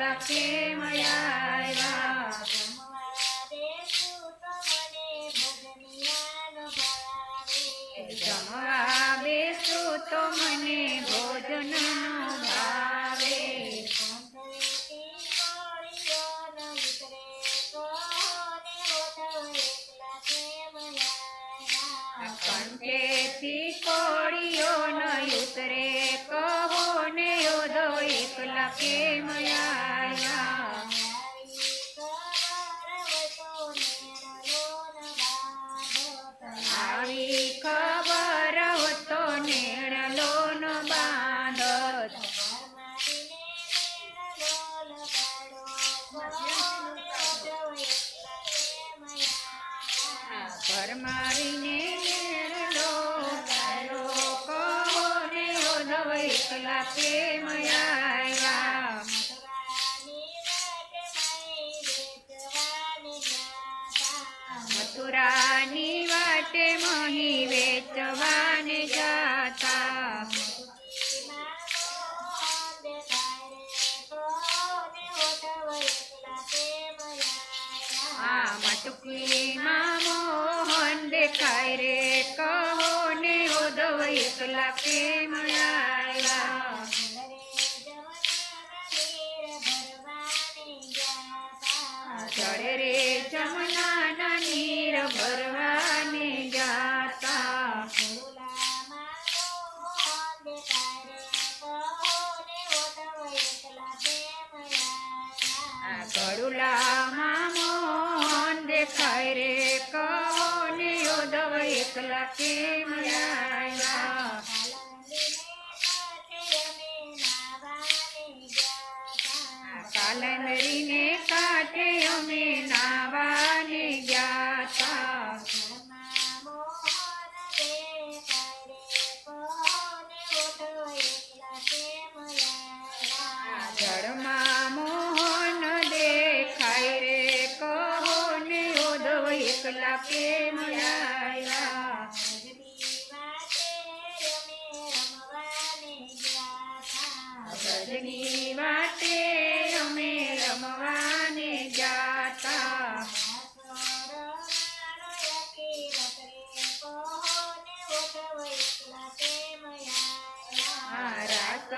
એકલા કેમ આવ્યા જમવા બેસું તો મને ભોજનનો ભાવે કંઠેથી કોળીઓ ન ઉતરે કહો ને ઓધો એકલા કેમ આવ્યા આવી ખબર હોતો નેણલો ન બાંધત ઘર મારીને નેણલો ગાળો કહો ને ઓધો એકલા કેમ આવ્યા મથુરાની વાટે મહી વેચવાને જાતા આ મટકીમાં મોહન દેખાય રે કહો ને ઓધો એકલા કેમ આવ્યા ચડે રે જમનાના નીર ભરવાને જાતા કડુલામાં મોહન દેખાય રે કહો ને ઓધો એકલા કેમ આવ્યા કાલંદરીને કાંઠે અમે નાવાને ગયા જળમાં મોહન દેખાય રે કહો ને ઓધો એકલા કેમ આવ્યા બ્રજની વાટે અમે રમવાને જાતા રાત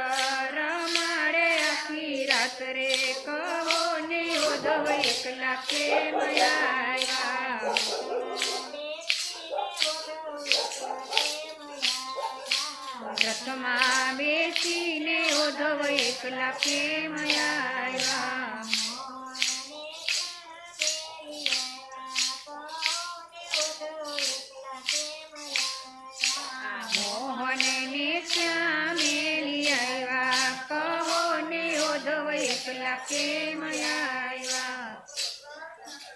રમાડે આખી રાત રે કહો ને ઓધો એકલા કેમ આવ્યા રથમાં બેસીને ઓધો એકલા કેમ આવ્યા મોહનને ક્યાં મેલી આવ્યા કહો ને ઓધો એકલા કેમ આવ્યા